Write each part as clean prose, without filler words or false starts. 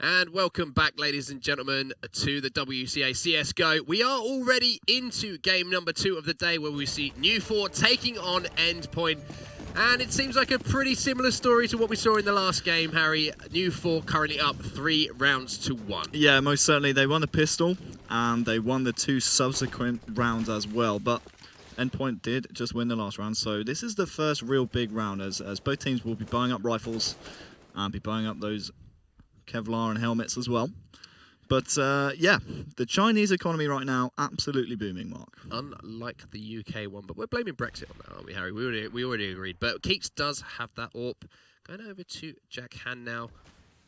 And welcome back, ladies and gentlemen, to the WCA CSGO. We are already into game number 2 of the day, where we see New4 taking on Endpoint. And it seems like a pretty similar story to what we saw in the last game, Harry. New4 currently up 3 rounds to 1. Yeah, most certainly. They won the pistol, and they won the 2 subsequent rounds as well. But Endpoint did just win the last round, so this is the first real big round, as both teams will be buying up rifles and be buying up those Kevlar and helmets as well. But yeah, the Chinese economy right now, absolutely booming, Mark. Unlike the UK one, but we're blaming Brexit on that, aren't we, Harry? We already agreed. But Keats does have that AWP. Going over to Jack Han now.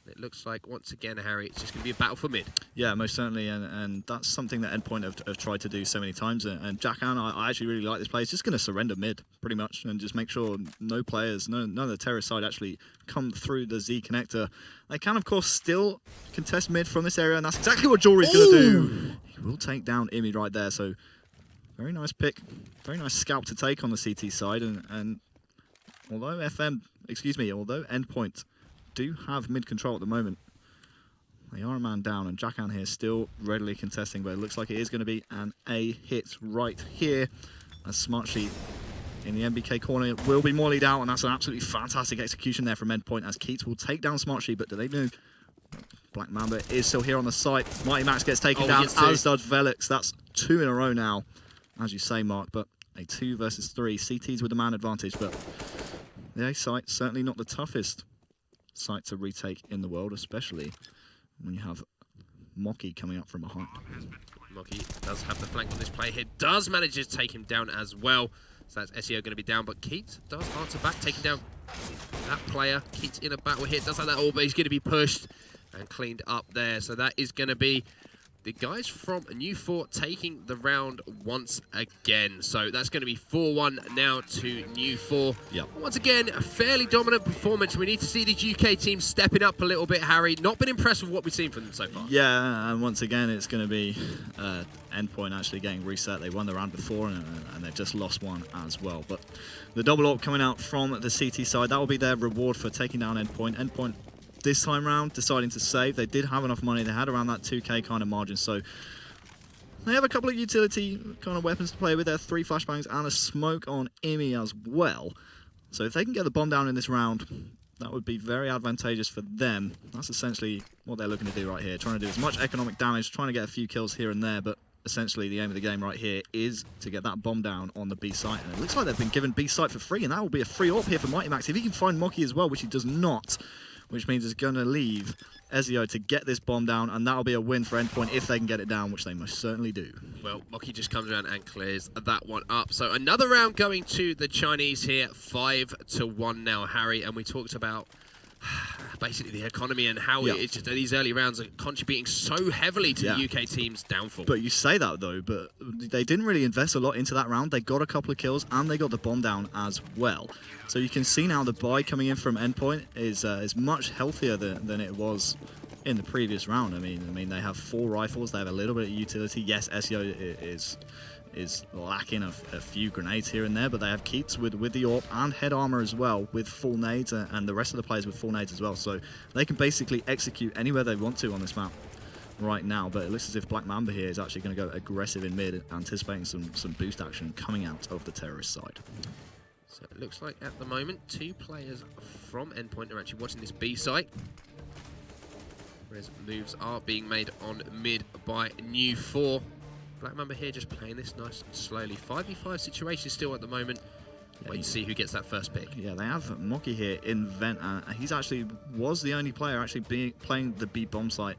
It looks like, once again, Harry, it's just going to be a battle for mid. Yeah, most certainly, and that's something that Endpoint have tried to do so many times. And Jack Han, I actually really like this play. He's just going to surrender mid, pretty much, and just make sure no players, none of the terrorist side actually come through the Z connector. They can, of course, still contest mid from this area, and that's exactly what Jory's going to do. He will take down Imi right there, so very nice pick. Very nice scalp to take on the CT side, and although Endpoint do have mid control at the moment, they are a man down, and Jackan here still readily contesting, but it looks like it is going to be an A hit right here, as Smartsheet in the MBK corner will be mollied out, and that's an absolutely fantastic execution there from Endpoint, as Keats will take down Smartsheet. But do they know Black Mamba is still here on the site? Mighty Max gets taken down, as does Velix. That's 2 in a row now, as you say, Mark, but a 2 versus 3. CT's with the man advantage, but the A site certainly not the toughest site to retake in the world, especially when you have Mocky coming up from behind. Mocky does have the flank on this play here, does manage to take him down as well. So that's SEO going to be down, but Keats does answer back, taking down that player. Keats in a battle here, does have that all, but he's going to be pushed and cleaned up there. So that is going to be the guys from New4 taking the round once again. So that's going to be 4-1 now to New4. Yep. Once again, a fairly dominant performance. We need to see these UK teams stepping up a little bit, Harry. Not been impressed with what we've seen from them so far. Yeah, and once again, it's going to be Endpoint actually getting reset. They won the round before, and they've just lost one as well. But the double AWP coming out from the CT side, that will be their reward for taking down Endpoint. Endpoint this time round deciding to save. They did have enough money. They had around that 2k kind of margin, so they have a couple of utility kind of weapons to play with. There 3 flashbangs and a smoke on Imi as well. So if they can get the bomb down in this round, that would be very advantageous for them. That's essentially what they're looking to do right here, trying to do as much economic damage, trying to get a few kills here and there, but essentially the aim of the game right here is to get that bomb down on the B site. And it looks like they've been given B site for free, and that will be a free AWP here for Mighty Max. If he can find Mocky as well, which he does not, which means it's going to leave Ezio to get this bomb down, and that'll be a win for Endpoint if they can get it down, which they most certainly do. Well, Mocky just comes around and clears that one up. So another round going to the Chinese here, 5-1 now, Harry. And we talked about basically the economy and how it's just these early rounds are contributing so heavily to the UK team's downfall. But you say that though, but they didn't really invest a lot into that round. They got a couple of kills and they got the bomb down as well. So you can see now the buy coming in from Endpoint is much healthier than it was in the previous round. I mean they have 4 rifles. They have a little bit of utility. Yes, SEO is lacking a few grenades here and there, but they have Keats with the AWP and head armor as well, with full nades, and the rest of the players with full nades as well. So they can basically execute anywhere they want to on this map right now. But it looks as if Black Mamba here is actually going to go aggressive in mid, anticipating some boost action coming out of the terrorist side. So it looks like at the moment 2 players from Endpoint are actually watching this B site, whereas moves are being made on mid by New4. Black Mamba here just playing this nice and slowly. 5v5 situation still at the moment. Wait to see who gets that first pick. Yeah, they have Mocky here in vent, and he actually was the only player actually playing the B bomb site.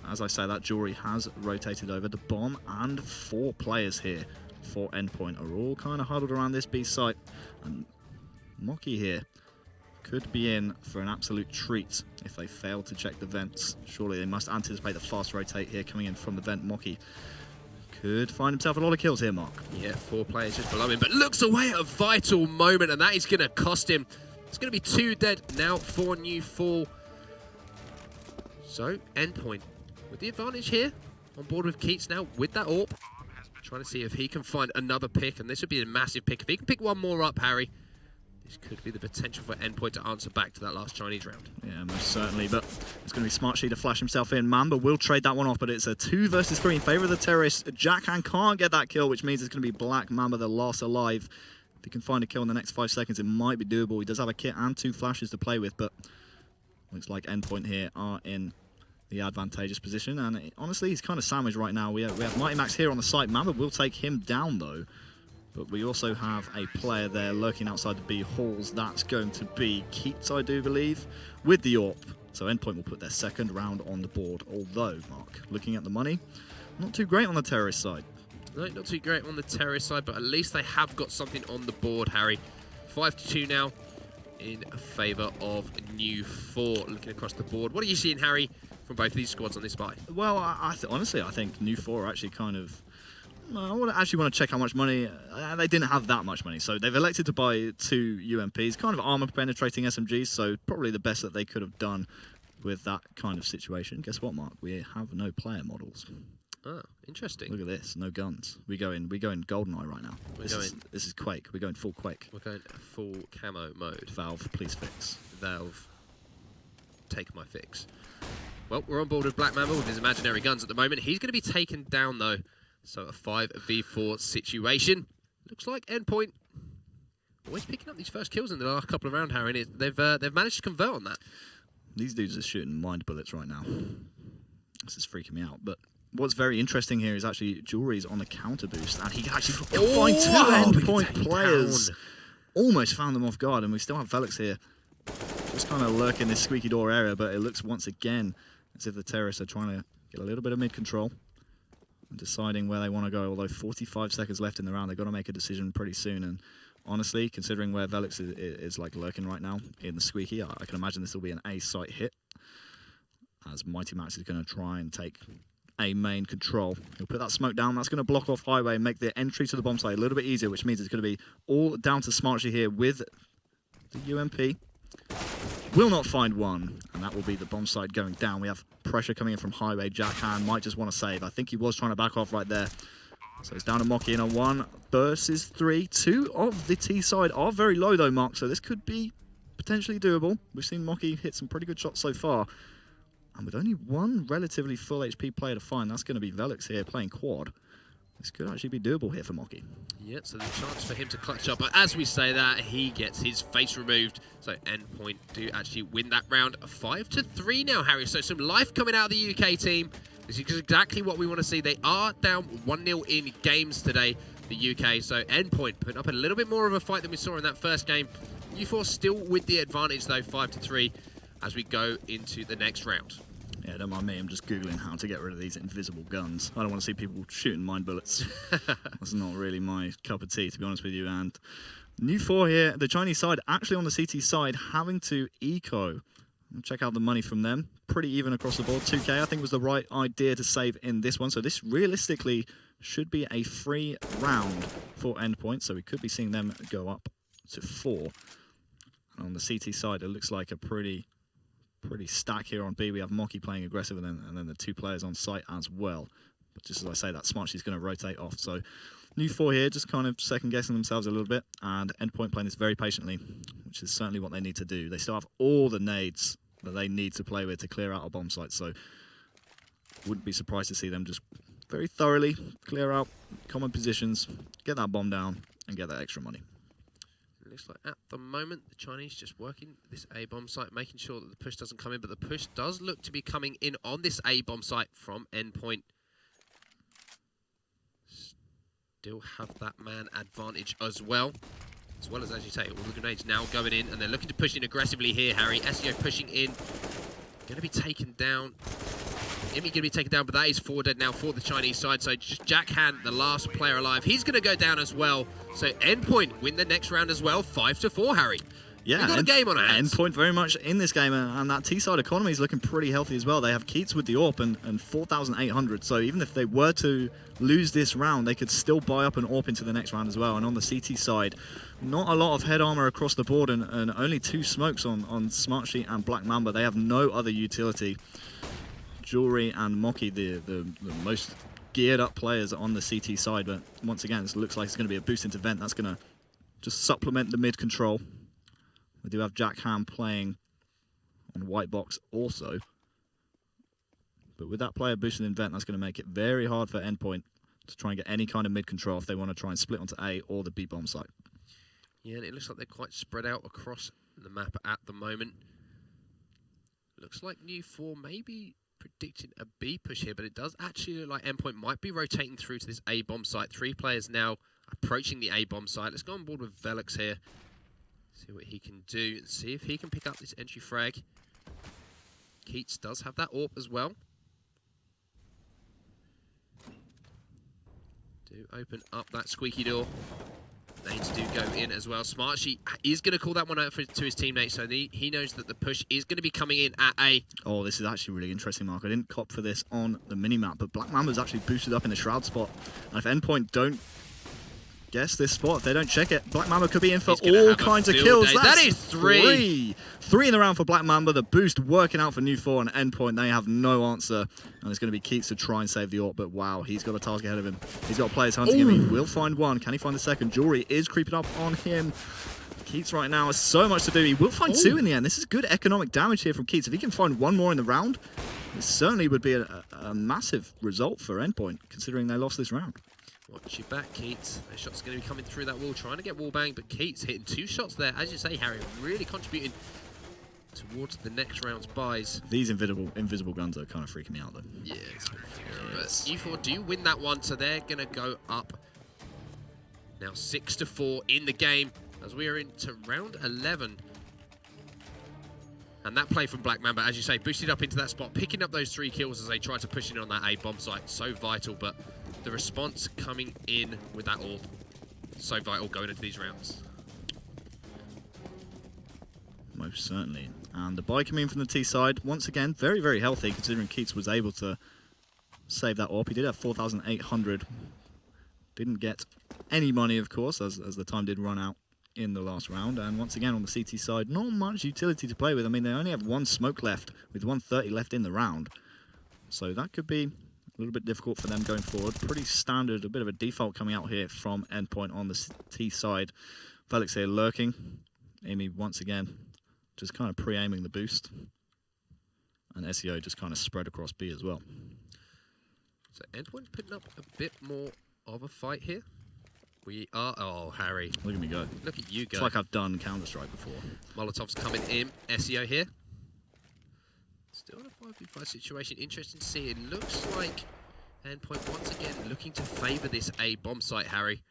As I say, that Jury has rotated over. The bomb and 4 players here for Endpoint are all kind of huddled around this B site, and Mocky here could be in for an absolute treat if they fail to check the vents. Surely they must anticipate the fast rotate here coming in from the vent. Mocky could find himself a lot of kills here, Mark. Yeah, 4 players just below him, but looks away at a vital moment, and that is going to cost him. It's going to be 2 dead now for New4. So, Endpoint with the advantage here, on board with Keats now with that AWP. Trying to see if he can find another pick, and this would be a massive pick. If he can pick one more up, Harry, this This could be the potential for Endpoint to answer back to that last Chinese round. Yeah, most certainly, but it's going to be Smartsheet to flash himself in. Mamba will trade that one off, but it's a 2 versus 3 in favor of the terrorists. Jackhand can't get that kill, which means it's going to be Black Mamba, the last alive. If he can find a kill in the next 5 seconds, it might be doable. He does have a kit and 2 flashes to play with, but looks like Endpoint here are in the advantageous position, and honestly, he's kind of sandwiched right now. We have Mighty Max here on the site. Mamba will take him down, though. But we also have a player there lurking outside the B halls. That's going to be Keats, I do believe, with the AWP. So Endpoint will put their second round on the board. Although, Mark, looking at the money, not too great on the terrorist side. No, not too great on the terrorist side, but at least they have got something on the board, Harry. 5-2 now in favour of New4 looking across the board. What are you seeing, Harry, from both these squads on this buy? Well, honestly, I think New4 are actually kind of... I actually want to check how much money. They didn't have that much money, so they've elected to buy 2 UMPs, kind of armor-penetrating SMGs, so probably the best that they could have done with that kind of situation. Guess what, Mark? We have no player models. Oh, interesting. Look at this, no guns. We go in GoldenEye right now. This is Quake. We're going full Quake. We're going full camo mode. Valve, please fix. Valve, take my fix. Well, we're on board with Black Mamba with his imaginary guns at the moment. He's going to be taken down, though. So a 5v4 situation. Looks like Endpoint always picking up these first kills in the last couple of rounds, Harry. They've managed to convert on that. These dudes are shooting mind bullets right now. This is freaking me out. But what's very interesting here is actually Jewelry's on a counter boost, and he actually find 2 Endpoint players. Almost found them off guard, and we still have Velix here, just kind of lurking this squeaky door area. But it looks once again as if the terrorists are trying to get a little bit of mid control. Deciding where they want to go, although 45 seconds left in the round, they've got to make a decision pretty soon. And honestly, considering where Velix is like lurking right now in the squeaky, I can imagine this will be an A site hit, as Mighty Max is going to try and take A main control. He'll put that smoke down. That's going to block off highway and make the entry to the bomb site a little bit easier, which means it's going to be all down to Smartsheet here with the UMP. Will not find one, and that will be the bomb site going down. We have pressure coming in from highway. Jackhand might just want to save. I think he was trying to back off right there. So it's down to Mocky in a 1 versus 3. 2 of the T side are very low though, Mark, so this could be potentially doable. We've seen Mocky hit some pretty good shots so far. And with only 1 relatively full HP player to find, that's going to be Velix here playing quad. This could actually be doable here for Mocky. Yeah, so there's a chance for him to clutch up. But as we say that, he gets his face removed. So Endpoint do actually win that round. 5-3 now, Harry. So some life coming out of the UK team. This is exactly what we want to see. They are down 1-0 in games today, the UK. So Endpoint putting up a little bit more of a fight than we saw in that first game. New4 still with the advantage, though, 5-3 as we go into the next round. Yeah, don't mind me, I'm just Googling how to get rid of these invisible guns. I don't want to see people shooting mind bullets. That's not really my cup of tea, to be honest with you. And New4 here, the Chinese side, actually on the CT side, having to eco. Check out the money from them. Pretty even across the board. 2K, I think, was the right idea to save in this one. So this realistically should be a free round for Endpoint. So we could be seeing them go up to 4. And on the CT side, it looks like a pretty stack here on B. We have Mocky playing aggressive, and then the 2 players on site as well. But just as I say, that Smartsheet's going to rotate off. So New4 here just kind of second-guessing themselves a little bit, and Endpoint playing this very patiently, which is certainly what they need to do. They still have all the nades that they need to play with to clear out a bomb site, so wouldn't be surprised to see them just very thoroughly clear out common positions, get that bomb down, and get that extra money. Looks like at the moment the Chinese just working this A-bomb site, making sure that the push doesn't come in, but the push does look to be coming in on this A-bomb site from Endpoint. Still have that man advantage as well as you say, all the grenades now going in, and they're looking to push in aggressively here, Harry. SEO pushing in, going to be taken down. Immy going to be taken down, but that is 4 dead now for the Chinese side. So just Jackhand, the last player alive, he's going to go down as well. So Endpoint win the next round as well, 5-4, Harry. Yeah, we've got a game on our hands. Endpoint very much in this game, and that T-side economy is looking pretty healthy as well. They have Keats with the AWP and 4,800, so even if they were to lose this round, they could still buy up an AWP into the next round as well. And on the CT side, not a lot of head armor across the board, and only 2 smokes on Smartsheet and Black Mamba. They have no other utility. Jewelry and Mocky, the most geared up players on the CT side, but once again, this looks like it's going to be a boost into vent. That's going to just supplement the mid control. We do have Jack Ham playing on white box also. But with that player boosted in vent, that's going to make it very hard for Endpoint to try and get any kind of mid control if they want to try and split onto A or the B bomb site. Yeah, and it looks like they're quite spread out across the map at the moment. Looks like New4 may be predicting a B push here, but it does actually look like Endpoint might be rotating through to this A bomb site. 3 players now approaching the A bomb site. Let's go on board with Velux here. See what he can do and see if he can pick up this entry frag. Keats does have that AWP as well. Do open up that squeaky door. Nades do go in as well. Smartsheet is going to call that one out to his teammates, so he knows that the push is going to be coming in at A. Oh, this is actually really interesting, Mark. I didn't cop for this on the mini-map, but Black Mamba's actually boosted up in the Shroud spot. And if Endpoint don't guess this spot, if they don't check it, Black Mamba could be in for all kinds of kills. That is 3. 3 in the round for Black Mamba. The boost working out for New4 and Endpoint. They have no answer. And it's going to be Keats to try and save the AWP. But wow, he's got a task ahead of him. He's got players hunting him. He will find one. Can he find the second? Jewelry is creeping up on him. Keats right now has so much to do. He will find 2 in the end. This is good economic damage here from Keats. If he can find 1 more in the round, it certainly would be a massive result for Endpoint, considering they lost this round. Watch your back, Keats. Those shots are going to be coming through that wall, trying to get wall bang, but Keats hitting 2 shots there. As you say, Harry, really contributing towards the next round's buys. These invisible guns are kind of freaking me out, though. Yeah, but New4 do win that one, so they're going to go up now 6-4 in the game as we are into round 11. And that play from Black Mamba, as you say, boosted up into that spot, picking up those 3 kills as they try to push in on that A bomb site. So vital, but the response coming in with that all so vital going into these rounds. Most certainly. And the buy coming in from the T side, once again, very, very healthy, considering Keats was able to save that AWP. He did have 4,800. Didn't get any money, of course, as the time did run out in the last round. And once again, on the CT side, not much utility to play with. I mean, they only have 1 smoke left, with 130 left in the round. So that could be a little bit difficult for them going forward. Pretty standard, a bit of a default coming out here from Endpoint on the T side. Felix here lurking. Amy once again just kind of pre-aiming the boost. And SEO just kind of spread across B as well. So Endpoint putting up a bit more of a fight here. We are... Oh, Harry. Look at me go. Look at you go. It's like I've done Counter-Strike before. Molotov's coming in. SEO here. Still in a 5v5 situation. Interesting to see. It looks like Endpoint once again looking to favour this A bomb site, Harry.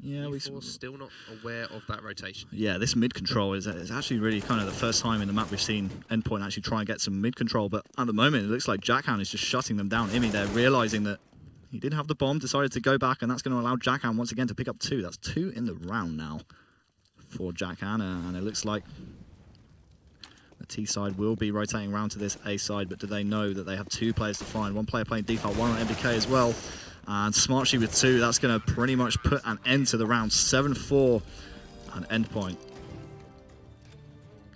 Yeah, we're still not aware of that rotation. Yeah, this mid control is actually really kind of the first time in the map we've seen Endpoint actually try and get some mid control. But at the moment, it looks like Jackhand is just shutting them down. Imi there realizing that he did have the bomb, decided to go back, and that's going to allow Jackhand once again to pick up 2. That's 2 in the round now for Jackhand, and it looks like the T side will be rotating around to this A side, but do they know that they have 2 players to find? 1 player playing default, 1 on MBK as well. And Smartsheet with 2, that's going to pretty much put an end to the round. 7-4 and Endpoint.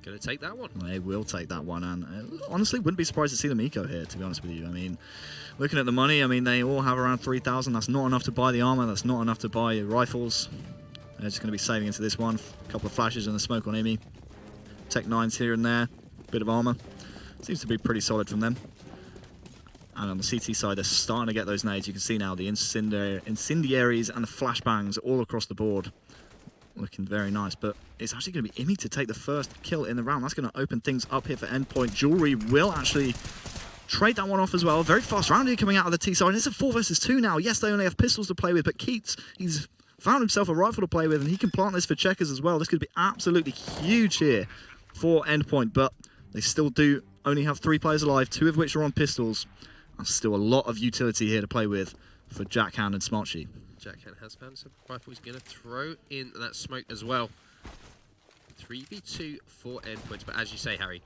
Going to take that one. They will take that one, and honestly, wouldn't be surprised to see them eco here, to be honest with you. I mean, looking at the money, I mean, they all have around 3,000. That's not enough to buy the armor. That's not enough to buy rifles. They're just going to be saving into this one. A couple of flashes and the smoke on Amy. Tech 9s here and there. Bit of armor. Seems to be pretty solid from them. And on the CT side, they're starting to get those nades. You can see now the incendiaries and the flashbangs all across the board. Looking very nice, but it's actually going to be Imi to take the first kill in the round. That's going to open things up here for Endpoint. Jewelry will actually trade that one off as well. Very fast round here coming out of the T side. And it's a 4 versus 2 now. Yes, they only have pistols to play with, but Keats, he's found himself a rifle to play with, and he can plant this for checkers as well. This could be absolutely huge here for Endpoint, but they still do only have 3 players alive, 2 of which are on pistols. There's still a lot of utility here to play with for Jackhand and Smartsheet. Jackhand has found some rifle. He's going to throw in that smoke as well. 3v2 for Endpoints, but as you say, Harry,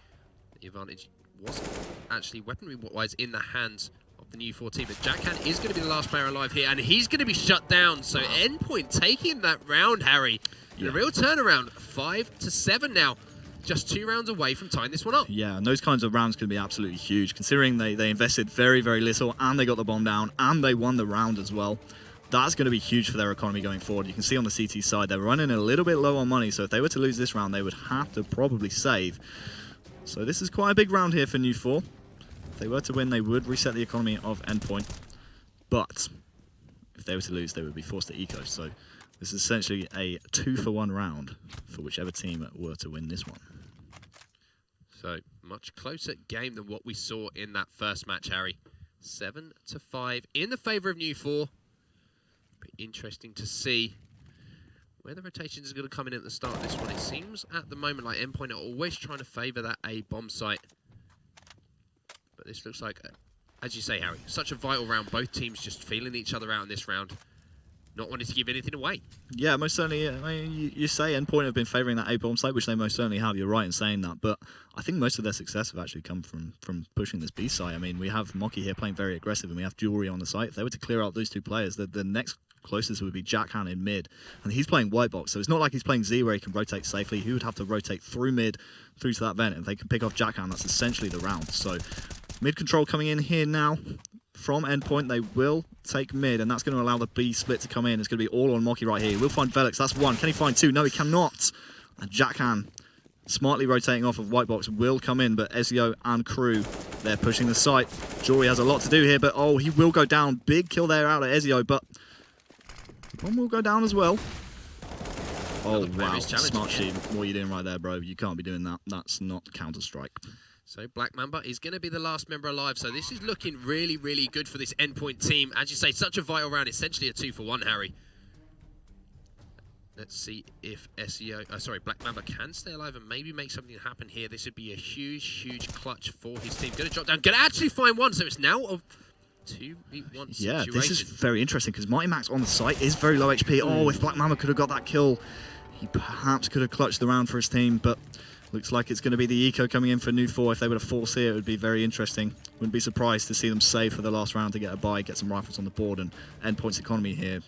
the advantage wasn't actually weaponry-wise in the hands of the New4 team, but Jackhand is going to be the last player alive here, and he's going to be shut down. So Endpoint taking that round, Harry. Yeah. A real turnaround, 5-7 now. Just 2 rounds away from tying this one up. Yeah, and those kinds of rounds can be absolutely huge, considering they invested very, very little, and they got the bomb down, and they won the round as well. that's going to be huge for their economy going forward. You can see on the CT side, they're running a little bit low on money, so if they were to lose this round, they would have to probably save. So this is quite a big round here for New4. If they were to win, they would reset the economy of Endpoint, but if they were to lose, they would be forced to eco. So this is essentially a 2-for-1 round for whichever team were to win this one. So much closer game than what we saw in that first match, Harry. 7-5 in the favour of New4. Be interesting to see where the rotations are going to come in at the start of this one. It seems at the moment like Endpoint are always trying to favour that A bomb site. But this looks like, as you say, Harry, such a vital round. Both teams just feeling each other out in this round. Not wanting to give anything away. Yeah, most certainly. I mean, you say Endpoint have been favouring that A-bomb site, which they most certainly have. You're right in saying that. But I think most of their success have actually come from pushing this B site. I mean, we have Mocky here playing very aggressive, and we have Jewelry on the site. If they were to clear out those two players, the next closest would be Jackhand in mid. And he's playing white box, so it's not like he's playing Z where he can rotate safely. He would have to rotate through mid, through to that vent. If they can pick off Jackhand, that's essentially the round. So mid control coming in here now. From Endpoint, they will take mid, and that's going to allow the B split to come in. It's going to be all on Mocky right here. We'll find Velix. That's one. Can he find two? No, he cannot. And Jackhand, smartly rotating off of white box, will come in, but Ezio and crew, they're pushing the site. Jory has a lot to do here, but oh, he will go down. Big kill there out of Ezio, but one will go down as well. Oh, wow. Smart Sheep. What are you doing right there, bro? You can't be doing that. That's not Counter-Strike. So Black Mamba is going to be the last member alive. So this is looking really, really good for this Endpoint team. As you say, such a vital round. Essentially a 2-for-1, Harry. Let's see if Black Mamba can stay alive and maybe make something happen here. This would be a huge, huge clutch for his team. Going to drop down. Going to actually find one. So it's now a 2v1 situation. Yeah, this is very interesting because Mighty Max on the site is very low HP. Oh, if Black Mamba could have got that kill, he perhaps could have clutched the round for his team, but looks like it's going to be the eco coming in for New4. If they were to force here, it would be very interesting. Wouldn't be surprised to see them save for the last round to get a buy, get some rifles on the board, and Endpoint's economy here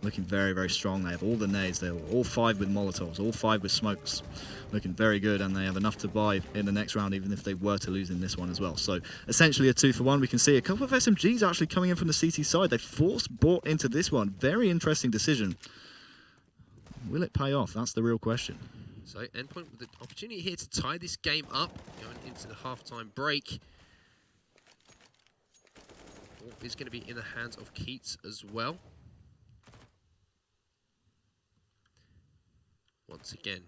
looking very, very strong. They have all the nades. They're all 5 with Molotovs, all 5 with smokes. Looking very good, and they have enough to buy in the next round, even if they were to lose in this one as well. So essentially a 2-for-1. We can see a couple of SMGs actually coming in from the CT side. They bought into this one. Very interesting decision. Will it pay off? That's the real question. So Endpoint with the opportunity here to tie this game up, going into the halftime break. Is going to be in the hands of Keats as well. Once again,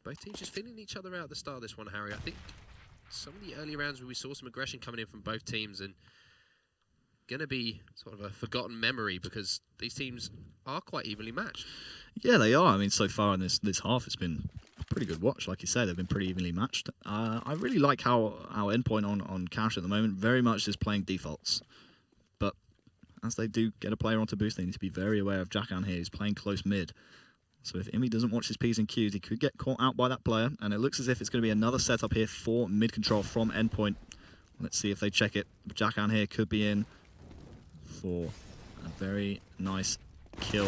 both teams just feeling each other out at the start of this one, Harry. I think some of the early rounds where we saw some aggression coming in from both teams, and going to be sort of a forgotten memory because these teams are quite evenly matched. Yeah, they are. I mean, so far in this half, it's been a pretty good watch. Like you said, they've been pretty evenly matched. I really like how our Endpoint on Cash at the moment very much is playing defaults. But as they do get a player onto boost, they need to be very aware of Jackan here. He's playing close mid. So if Imi doesn't watch his P's and Q's, he could get caught out by that player. And it looks as if it's going to be another setup here for mid control from Endpoint. Let's see if they check it. Jackan here could be in for a very nice kill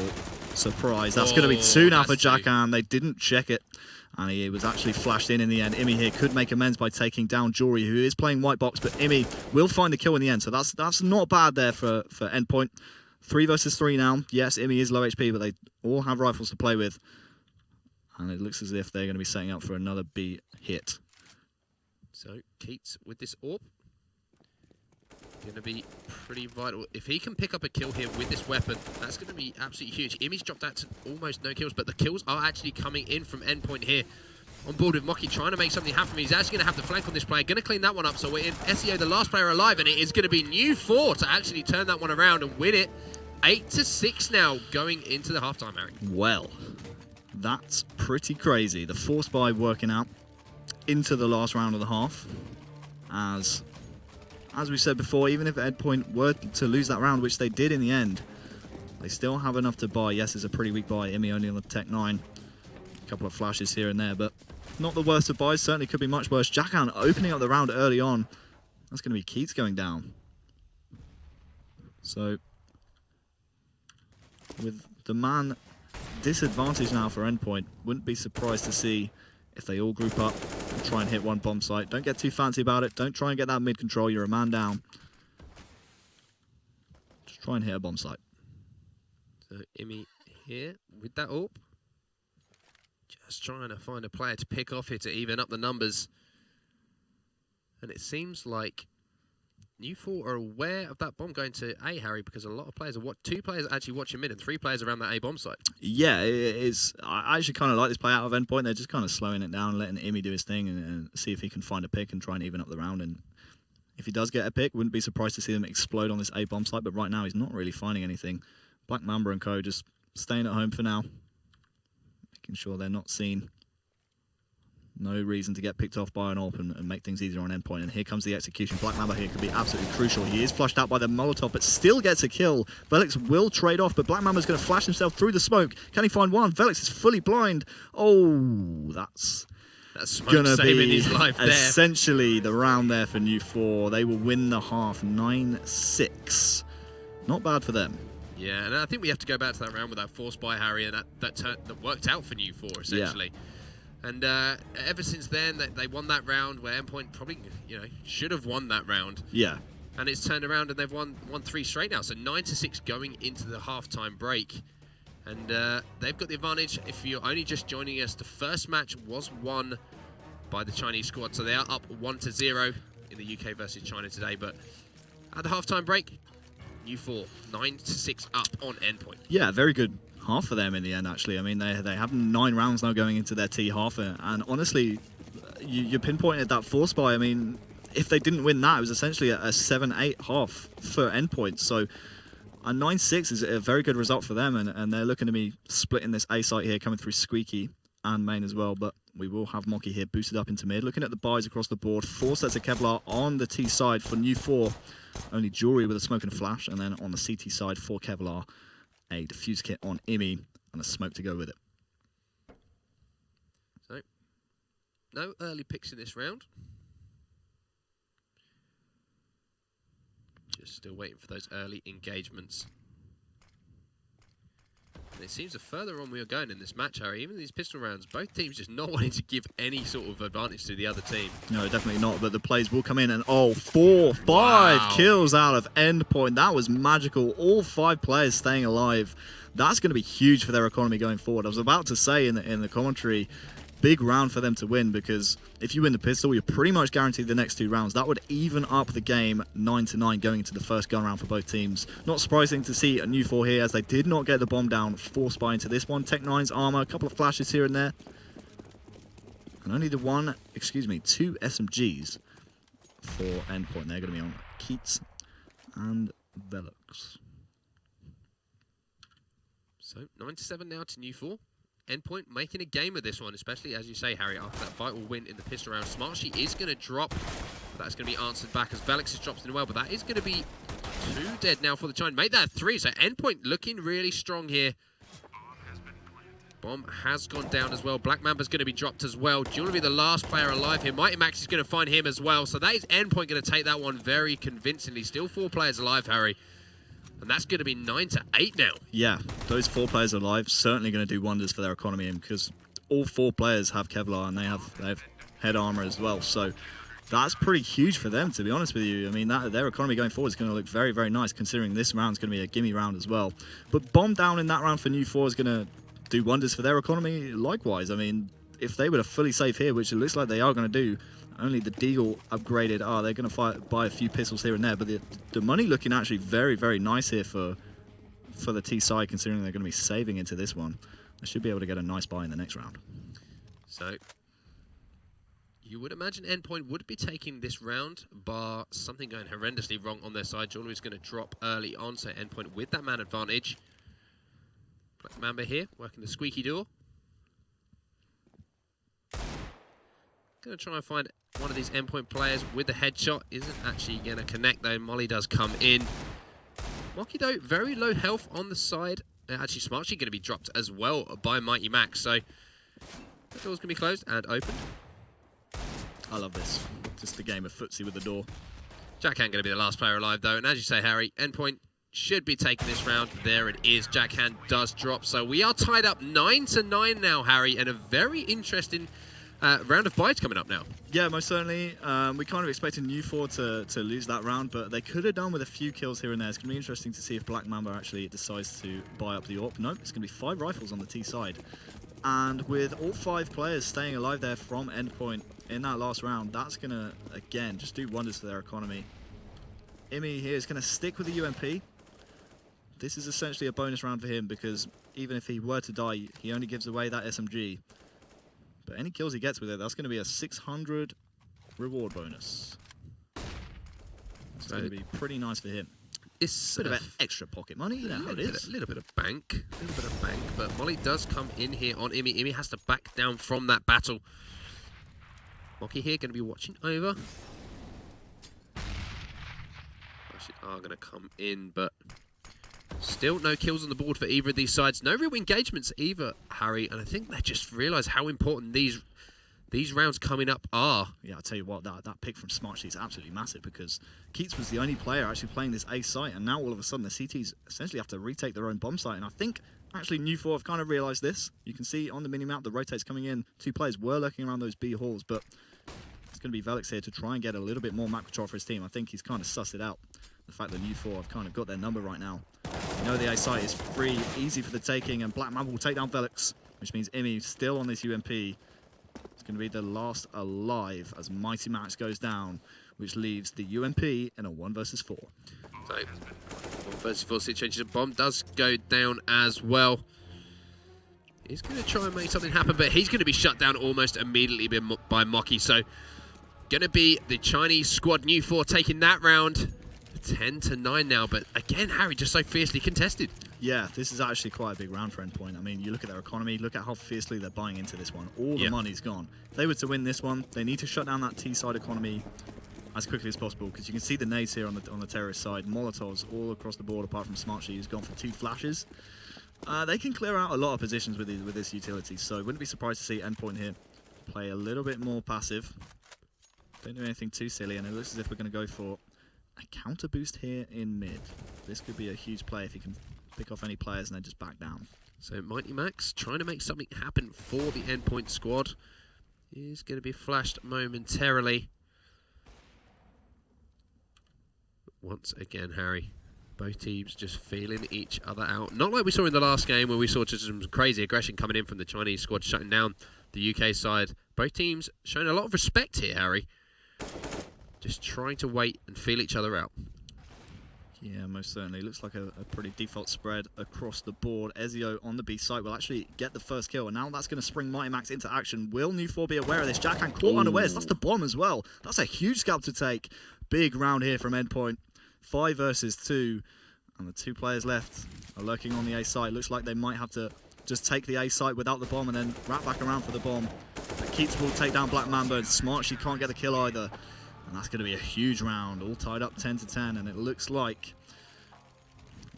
surprise. That's going to be 2 now for Jackan. They didn't check it, and he was actually flashed in the end. Imi here could make amends by taking down Jory, who is playing white box, but Imi will find the kill in the end. So that's not bad there for Endpoint. 3 versus 3 now. Yes, Imi is low HP, but they all have rifles to play with, and it looks as if they're going to be setting up for another B hit. So Keats with this AWP. Going to be pretty vital. If he can pick up a kill here with this weapon, that's going to be absolutely huge. Imi's dropped out to almost no kills, but the kills are actually coming in from Endpoint here. On board with Mocky, trying to make something happen. He's actually going to have the flank on this player. Going to clean that one up. So we're in SEO, the last player alive, and it is going to be New4 to actually turn that one around and win it. 8-6 now going into the halftime, Harry. Well, that's pretty crazy. The force buy working out into the last round of the half. As we said before, even if Endpoint were to lose that round, which they did in the end, they still have enough to buy. Yes, it's a pretty weak buy. Imi only on the Tech 9. A couple of flashes here and there, but not the worst of buys. Certainly could be much worse. Jackan opening up the round early on. That's going to be Keats going down. So, with the man disadvantage now for Endpoint, wouldn't be surprised to see if they all group up and try and hit one bomb site. Don't get too fancy about it. Don't try and get that mid control. You're a man down. Just try and hit a bomb site. So Imi here with that AWP. Just trying to find a player to pick off here to even up the numbers. And it seems like New4 are aware of that bomb going to A, Harry, because a lot of players are 2 players actually watching mid and 3 players around that A bomb site. Yeah, it is. I actually kind of like this play out of Endpoint. They're just kind of slowing it down, letting Imi do his thing and see if he can find a pick and try and even up the round. And if he does get a pick, wouldn't be surprised to see them explode on this A bomb site. But right now, he's not really finding anything. Black Mamba and co just staying at home for now, making sure they're not seen. No reason to get picked off by an AWP and make things easier on Endpoint. And here comes the execution. Black Mamba here could be absolutely crucial. He is flushed out by the Molotov, but still gets a kill. Velix will trade off, but Black Mamba's going to flash himself through the smoke. Can he find one? Velix is fully blind. Oh, that's going to be his life essentially the round there for New4. They will win the half 9-6. Not bad for them. Yeah, and I think we have to go back to that round with that force by Harry, and that worked out for New4 essentially. Yeah. And ever since then, they won that round where Endpoint probably, should have won that round. Yeah. And it's turned around and they've won 3 straight now. So 9-6 going into the halftime break. And they've got the advantage. If you're only just joining us, the first match was won by the Chinese squad. So they are up 1-0 in the UK versus China today. But at the halftime break, New4 9-6 up on Endpoint. Yeah, very good half for them in the end, actually. I mean, they have 9 rounds now going into their T half, and honestly, you pinpointed that force buy. I mean, if they didn't win that, it was essentially a 7-8 half for Endpoint. So a 9-6 is a very good result for them, and they're looking to be splitting this A site here, coming through Squeaky and main as well. But we will have Mocky here boosted up into mid. Looking at the buys across the board, 4 sets of Kevlar on the T side for New4. Only Jewelry with a smoke and a flash, and then on the CT side, 4 Kevlar, a defuse kit on Imi, and a smoke to go with it. So, no early picks in this round. Just still waiting for those early engagements. And it seems the further on we are going in this match, Harry, even these pistol rounds, both teams just not wanting to give any sort of advantage to the other team. No, definitely not, but the plays will come in, and 4-5 kills out of Endpoint. That was magical. All 5 players staying alive. That's going to be huge for their economy going forward. I was about to say in the commentary, big round for them to win, because if you win the pistol, you're pretty much guaranteed the next 2 rounds. That would even up the game 9-9 going into the first gun round for both teams. Not surprising to see a New4 here, as they did not get the bomb down. Force buy into this one. Tech 9's armor, a couple of flashes here and there. And only the 2 SMGs for Endpoint. They're going to be on Keats and Velux. So 9-7 now to New4. Endpoint making a game of this one, especially, as you say, Harry, after that vital win in the pistol round. Smartshy is going to drop. That's going to be answered back as Velix has dropped in well, but that is going to be 2 dead now for the China. Made that 3, so Endpoint looking really strong here. Bomb has gone down as well. Black Mamba's going to be dropped as well. Jewel will be the last player alive here. Mighty Max is going to find him as well. So that is Endpoint going to take that one very convincingly. Still 4 players alive, Harry. And that's going to be 9-8 now. Yeah, those 4 players alive certainly going to do wonders for their economy, because all 4 players have Kevlar and they have head armor as well. So that's pretty huge for them, to be honest with you. I mean, their economy going forward is going to look very, very nice, considering this round is going to be a gimme round as well. But bomb down in that round for New4 is going to do wonders for their economy likewise. I mean, if they were to fully safe here, which it looks like they are going to do, only the Deagle upgraded. They're going to buy a few pistols here and there, but the money looking actually very, very nice here for the T side, considering they're going to be saving into this one. They should be able to get a nice buy in the next round. So you would imagine Endpoint would be taking this round, bar something going horrendously wrong on their side. Jewelry is going to drop early on, so Endpoint with that man advantage. Black Mamba here, working the squeaky door. Going to try and find one of these Endpoint players with the headshot. Isn't actually going to connect though. Molly does come in. Mocky though, very low health on the side. Actually, Smartshy going to be dropped as well by Mighty Max. So the door's going to be closed and opened. I love this. Just a game of footsie with the door. Jack Han going to be the last player alive though. And as you say, Harry, Endpoint should be taking this round. There it is. Jack Han does drop. So we are tied up 9-9 now, Harry. And a very interesting Round of buys coming up now. Yeah, most certainly. We kind of expected New4 to lose that round, but they could have done with a few kills here and there. It's going to be interesting to see if Black Mamba actually decides to buy up the AWP. Nope, it's going to be 5 rifles on the T side. And with all 5 players staying alive there from Endpoint in that last round, that's going to, again, just do wonders for their economy. Imi here is going to stick with the UMP. This is essentially a bonus round for him because even if he were to die, he only gives away that SMG. But any kills he gets with it, that's going to be a 600 reward bonus. It's going to be pretty nice for him. It's a bit of extra pocket money, you know how it is. A little bit of bank, but Molly does come in here on Imi. Imi has to back down from that battle. Mocky here going to be watching over. Actually, are going to come in, but still no kills on the board for either of these sides. No real engagements either, Harry, and I think they just realise how important these rounds coming up are. Yeah, I'll tell you what, that pick from Smartsheet is absolutely massive because Keats was the only player actually playing this A site, and now all of a sudden the CTs essentially have to retake their own bomb site, and I think actually New4 have kind of realised this. You can see on the minimap the rotates coming in. 2 players were lurking around those B halls, but it's going to be Velix here to try and get a little bit more map control for his team. I think he's kind of sussed it out. The fact that New4 have kind of got their number right now. You know the A site is free, easy for the taking, and Black Mamba will take down Velix, which means Imi still on this UMP. It's going to be the last alive as Mighty Max goes down, which leaves the UMP in a 1 versus 4. So, 1 versus 4 situation. Bomb does go down as well. He's going to try and make something happen, but he's going to be shut down almost immediately by Mocky. So, going to be the Chinese squad, New4, taking that round. 10-9 now, but again, Harry just so fiercely contested. Yeah, this is actually quite a big round for Endpoint. I mean, you look at their economy, look at how fiercely they're buying into this one. All the money's gone. If they were to win this one, they need to shut down that T-side economy as quickly as possible, because you can see the nades here on the terrorist side. Molotovs all across the board, apart from Smartsheet, who's gone for 2 flashes. They can clear out a lot of positions with this utility, so wouldn't be surprised to see Endpoint here play a little bit more passive. Don't do anything too silly, and it looks as if we're going to go for a counter boost here in mid. This could be a huge play if you can pick off any players and then just back down. So Mighty Max trying to make something happen for the Endpoint squad. Is going to be flashed momentarily. Once again, Harry, both teams just feeling each other out. Not like we saw in the last game where we saw just some crazy aggression coming in from the Chinese squad, shutting down the UK side. Both teams showing a lot of respect here, Harry. Just trying to wait and feel each other out. Yeah, most certainly. Looks like a pretty default spread across the board. Ezio on the B site will actually get the first kill, and now that's going to spring Mighty Max into action. Will New4 be aware of this? Jackhand caught unawares. That's the bomb as well. That's a huge scalp to take. Big round here from Endpoint. 5 versus 2, and the 2 players left are lurking on the A site. Looks like they might have to just take the A site without the bomb and then wrap back around for the bomb. But Keats will take down Black Mamba, and Smart, she can't get the kill either. And that's going to be a huge round, all tied up 10-10, and it looks like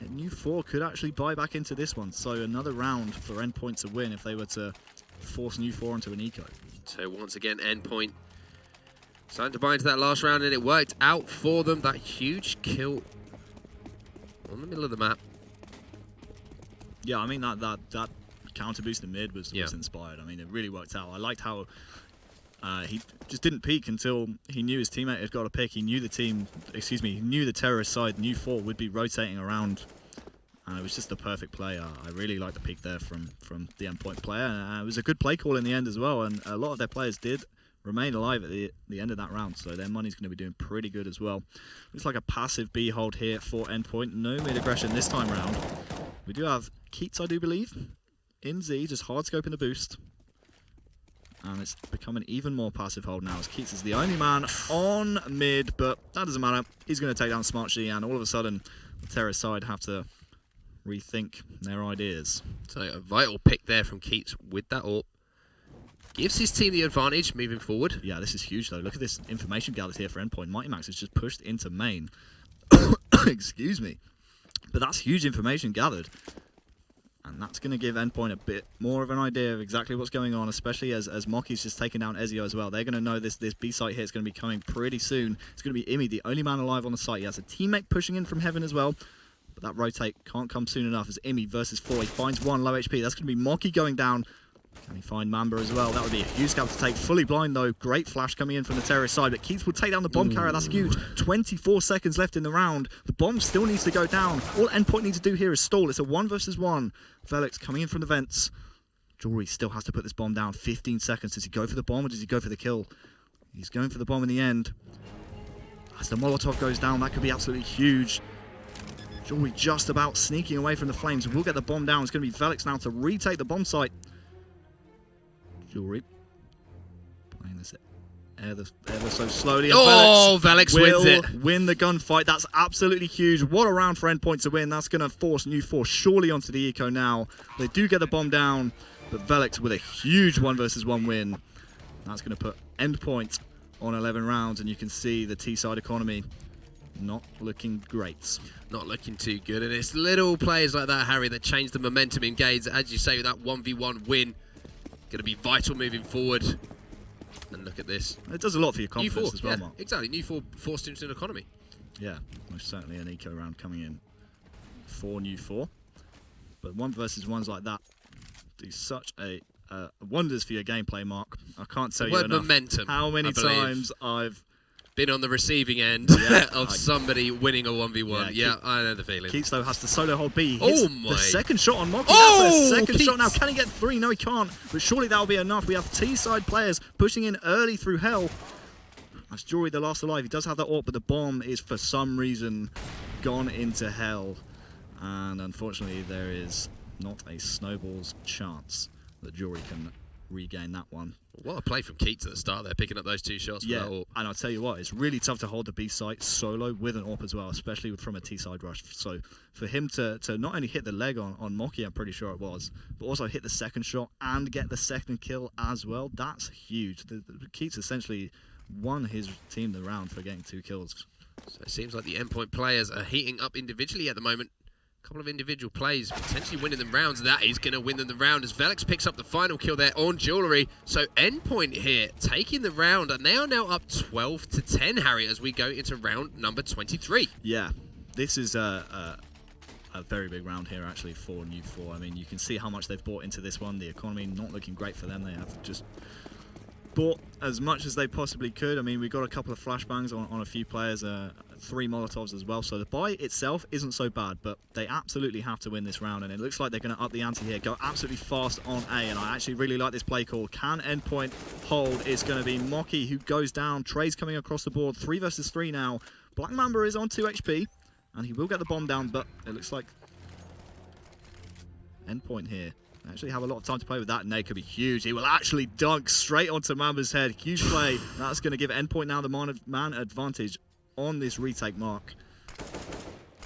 New4 could actually buy back into this one. So another round for Endpoint to win if they were to force New4 into an eco. So once again, Endpoint starting to buy into that last round, and it worked out for them. That huge kill on the middle of the map. Yeah, I mean, that counter boost in mid was inspired. I mean, it really worked out. I liked how he just didn't peek until he knew his teammate had got a pick. He knew the team, he knew the terrorist side, New4 would be rotating around. And it was just the perfect play. I really liked the peek there from the Endpoint player. It was a good play call in the end as well, and a lot of their players did remain alive at the end of that round, so their money's going to be doing pretty good as well. Looks like a passive B hold here for Endpoint. No mid aggression this time round. We do have Keats, I do believe, in Z, just hard scoping the boost. And it's become an even more passive hold now, as Keats is the only man on mid, but that doesn't matter. He's going to take down Smartsheet, and all of a sudden, the terrorist side have to rethink their ideas. So a vital pick there from Keats with that AWP. Gives his team the advantage moving forward. Yeah, this is huge though. Look at this information gathered here for Endpoint. Mighty Max has just pushed into main. Excuse me. But that's huge information gathered. And that's going to give Endpoint a bit more of an idea of exactly what's going on, especially as Mocky's just taken down Ezio as well. They're going to know this B site here is going to be coming pretty soon. It's going to be Imi, the only man alive on the site. He has a teammate pushing in from heaven as well. But that rotate can't come soon enough as Imi versus 4. He finds 1 low HP. That's going to be Mocky going down. Can he find Mamba as well? That would be a huge scout to take. Fully blind though. Great flash coming in from the terrorist side, but Keats will take down the bomb carrier. That's huge. 24 seconds left in the round. The bomb still needs to go down. All Endpoint needs to do here is stall. It's a 1 versus 1. Velix coming in from the vents. Jewelry still has to put this bomb down. 15 seconds. Does he go for the bomb or does he go for the kill? He's going for the bomb in the end. As the Molotov goes down, that could be absolutely huge. Jewelry just about sneaking away from the flames. We'll get the bomb down. It's going to be Velix now to retake the bomb site. Jewelry playing this ever so slowly. Oh, Velix wins it. Win the gunfight. That's absolutely huge. What a round for Endpoint to win. That's going to force New4 surely onto the eco now. They do get the bomb down, but Velix with a huge 1 versus 1 win. That's going to put Endpoint on 11 rounds, and you can see the T-side economy not looking great. Not looking too good, and it's little players like that, Harry, that change the momentum in games. As you say, that 1v1 win going to be vital moving forward. And look at this. It does a lot for your confidence as well, yeah, Mark. Exactly. New4 forced into an economy. Yeah, most certainly an eco round coming in for New4. But 1 versus 1s like that do such a wonders for your gameplay, Mark. I can't tell you enough momentum, how many times I've been on the receiving end of somebody winning a 1v1. Yeah, I know the feeling. Keats, though, has to solo hold B. The second shot on Mocky. Oh, that's a second Keats. shot now. Can he get 3? No, he can't. But surely that'll be enough. We have T-side players pushing in early through hell. That's Jory, the last alive. He does have that AWP, but the bomb is, for some reason, gone into hell. And unfortunately, there is not a snowball's chance that Jory can regain that one. What a play from Keats at the start there, picking up those 2 shots. Yeah, and I'll tell you what, it's really tough to hold the B site solo with an AWP as well, especially from a T-side rush. So for him to not only hit the leg on Mocky, I'm pretty sure it was, but also hit the second shot and get the second kill as well, that's huge. Keats essentially won his team the round for getting 2 kills. So it seems like the Endpoint players are heating up individually at the moment. Couple of individual plays potentially winning them rounds. That is going to win them the round as Velix picks up the final kill there on Jewelry. So Endpoint here taking the round, and they are now up 12-10, Harry, as we go into round number 23. Yeah, this is a very big round here actually for New4. I mean, you can see how much they've bought into this one. The economy not looking great for them. They have just bought as much as they possibly could. I mean, we got a couple of flashbangs on a few players, 3 Molotovs as well. So the buy itself isn't so bad, but they absolutely have to win this round. And it looks like they're going to up the ante here, go absolutely fast on A. And I actually really like this play call. Can Endpoint hold? It's going to be Mocky who goes down. Trey's coming across the board. 3 versus 3 now. Black Mamba is on 2 HP, and he will get the bomb down, but it looks like Endpoint here actually have a lot of time to play with that. Nade could be huge. He will actually dunk straight onto Mamba's head. Huge play. That's going to give Endpoint now the man advantage on this retake, Mark.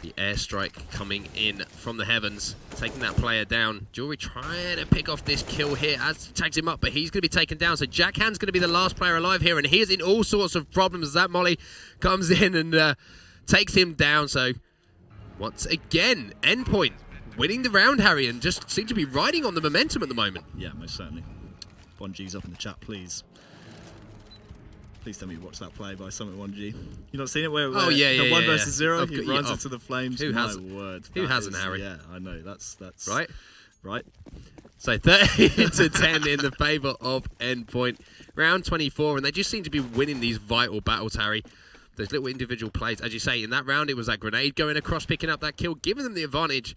The airstrike coming in from the heavens, taking that player down. Jewelry trying to pick off this kill here as he tags him up, but he's going to be taken down. So Jack Hand's going to be the last player alive here, and he is in all sorts of problems as that Molly comes in and takes him down. So once again, Endpoint winning the round, Harry, and just seem to be riding on the momentum at the moment. Yeah, most certainly. Bonji's up in the chat, please. Please tell me you watched that play by Summit 1G. You not seen it where the 1 versus 0, he runs into the flames? Who hasn't? My word. Who hasn't, Harry? Yeah, I know. That's right. Right. So 30-10 in the favour of Endpoint. Round 24, and they just seem to be winning these vital battles, Harry. Those little individual plays. As you say, in that round, it was that grenade going across, picking up that kill, giving them the advantage.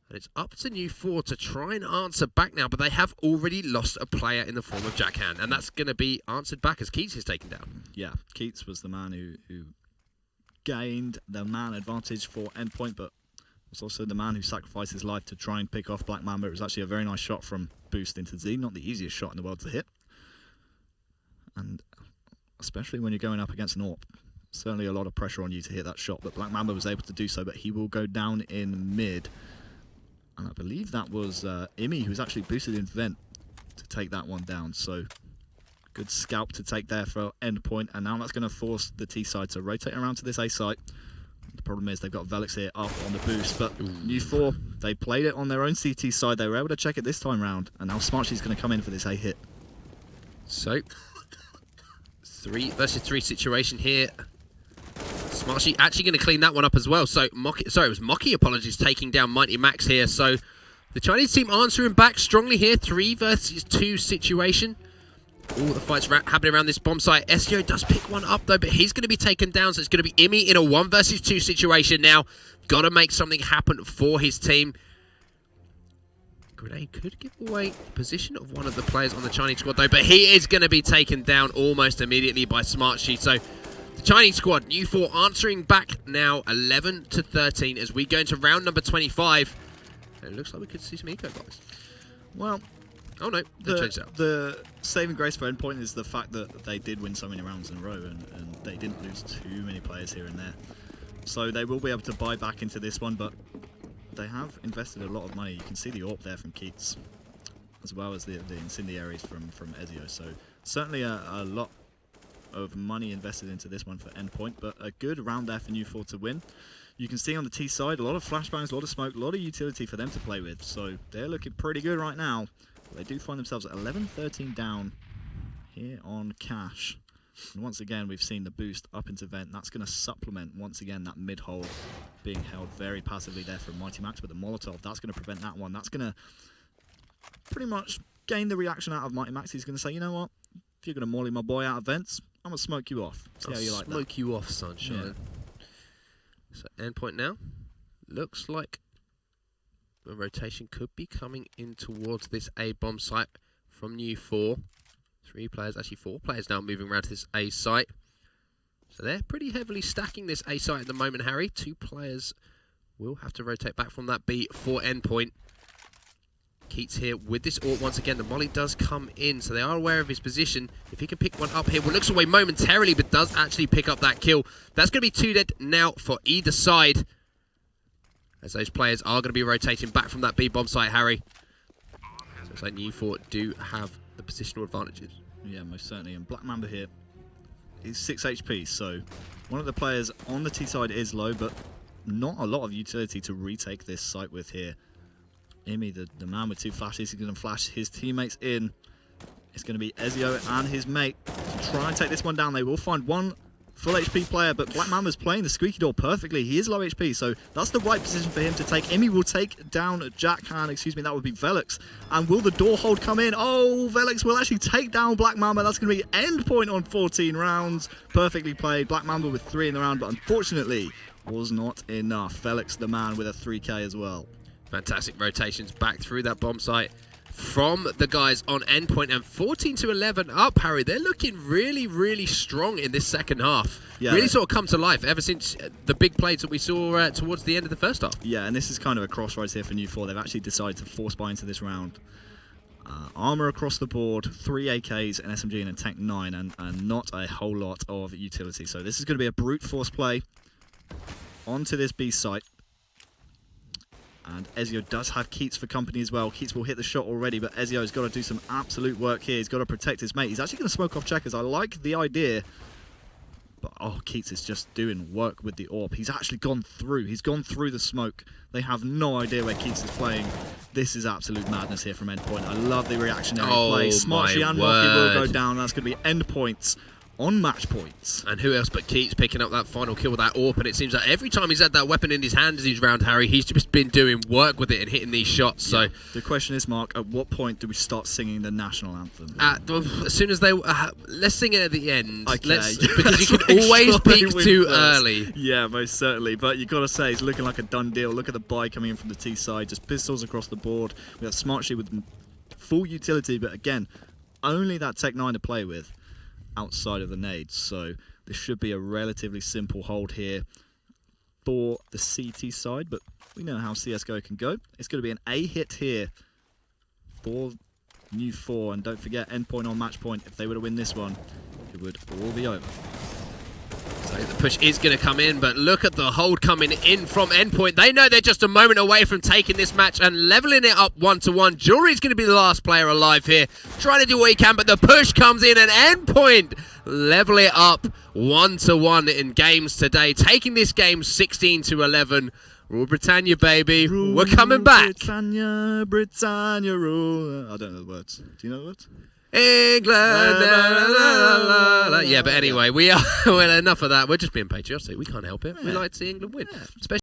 And it's up to New4 to try and answer back now, but they have already lost a player in the form of Jack Hand, and that's going to be answered back as Keats is taken down. Yeah, Keats was the man who gained the man advantage for Endpoint, but was also the man who sacrificed his life to try and pick off Black Mamba. It was actually a very nice shot from Boost into Z, not the easiest shot in the world to hit. And especially when you're going up against an AWP, certainly a lot of pressure on you to hit that shot, but Black Mamba was able to do so, but he will go down in mid. And I believe that was Imi who was actually boosted in vent to take that one down. So good scalp to take there for Endpoint. And now that's going to force the T side to rotate around to this A site. The problem is they've got Velix here up on the boost. But New4, they played it on their own CT side. They were able to check it this time round. And now Smartsheet's going to come in for this A hit. So 3 versus 3 situation here. Smartsheet actually going to clean that one up as well. So Mocky, sorry, it was Mocky, apologies, taking down Mighty Max here. So The Chinese team answering back strongly here. 3 versus 2 situation. All the fights happening around this bomb site. SGO does pick one up though, but he's going to be taken down. So it's going to be Imi in a 1 versus 2 situation now. Got to make something happen for his team. Grenade could give away the position of one of the players on the Chinese squad though, but he is going to be taken down almost immediately by Smartsheet. So the Chinese squad, New4 answering back now 11 to 13 as we go into round number 25. And it looks like we could see some eco box. Well, oh no, the saving grace for Endpoint is the fact that they did win so many rounds in a row and they didn't lose too many players here and there. So they will be able to buy back into this one, but they have invested a lot of money. You can see the AWP there from Keats, as well as the incendiaries from Ezio. So certainly a lot of money invested into this one for Endpoint, but a good round there for New4 to win. You can see on the T side, a lot of flashbangs, a lot of smoke, a lot of utility for them to play with. So they're looking pretty good right now. They do find themselves at 11-13 down here on Cash. And once again, we've seen the boost up into Vent. That's going to supplement, once again, that mid-hold being held very passively there from Mighty Max with the Molotov. That's going to prevent that one. That's going to pretty much gain the reaction out of Mighty Max. He's going to say, you know what? If you're going to molly my boy out of Vents, I'm going to smoke you off. See how you like that. Smoke you off, sunshine. Yeah. So Endpoint now. Looks like the rotation could be coming in towards this A bomb site from New4. 3 players, actually 4 players now moving around to this A site. So they're pretty heavily stacking this A site at the moment, Harry. 2 players will have to rotate back from that B for Endpoint. Keats here with this AWP once again. The molly does come in, so they are aware of his position. If he can pick one up here, well, looks away momentarily, but does actually pick up that kill. That's going to be 2 dead now for either side, as those players are going to be rotating back from that B bomb site, Harry. So it's like New4 do have the positional advantages. Yeah, most certainly. And Black Mamba here is 6 HP, so one of the players on the T side is low, but not a lot of utility to retake this site with here. Imi, the man with 2 flashes, he's going to flash his teammates in. It's going to be Ezio and his mate to try and take this one down. They will find one full HP player, but Black Mamba's playing the squeaky door perfectly. He is low HP, so that's the right position for him to take. Imi will take down Jack Han, excuse me, that would be Velix. And will the door hold come in? Oh, Velix will actually take down Black Mamba. That's going to be Endpoint on 14 rounds. Perfectly played. Black Mamba with 3 in the round, but unfortunately was not enough. Velix, the man, with a 3K as well. Fantastic rotations back through that bomb site from the guys on Endpoint, and 14 to 11 up, Harry. They're looking really, really strong in this second half. Yeah, really sort of come to life ever since the big plays that we saw towards the end of the first half. Yeah, and this is kind of a crossroads here for New4. They've actually decided to force buy into this round. Armor across the board, 3 AKs, an SMG and a Tank 9, and not a whole lot of utility. So this is going to be a brute force play onto this B site. And Ezio does have Keats for company as well. Keats will hit the shot already, but Ezio's got to do some absolute work here. He's got to protect his mate. He's actually going to smoke off Checkers. I like the idea. But, oh, Keats is just doing work with the AWP. He's actually gone through. He's gone through the smoke. They have no idea where Keats is playing. This is absolute madness here from Endpoint. I love the reactionary play. Smarty and Rocky will go down. That's going to be Endpoints on match points. And who else but Keats picking up that final kill with that AWP, and it seems like every time he's had that weapon in his hands these round, Harry, he's just been doing work with it and hitting these shots. Yeah. So the question is, Mark, at what point do we start singing the national anthem? As soon as they let's sing it at the end. Okay. Because you can always peak too early. Yeah, most certainly, but you got to say it's looking like a done deal. Look at the buy coming in from the T side, just pistols across the board. We have Smartsheet with full utility, but again, only that Tech 9 to play with outside of the nades, so this should be a relatively simple hold here for the CT side, but we know how CSGO can go. It's going to be an A hit here for New4, and don't forget Endpoint on match point. If they were to win this one, it would all be over. So the push is going to come in, but look at the hold coming in from Endpoint. They know they're just a moment away from taking this match and leveling it up 1-1. Jewelry's going to be the last player alive here, trying to do what he can, but the push comes in and Endpoint level it up 1-1 in games today, taking this game 16-11. Rule Britannia, baby. Rule We're coming back. Britannia, Britannia, rule. I don't know the words. Do you know the words? England. La, la, la, la. Yeah, but anyway, we are. Well, enough of that. We're just being patriotic. We can't help it. We like to see England win, especially.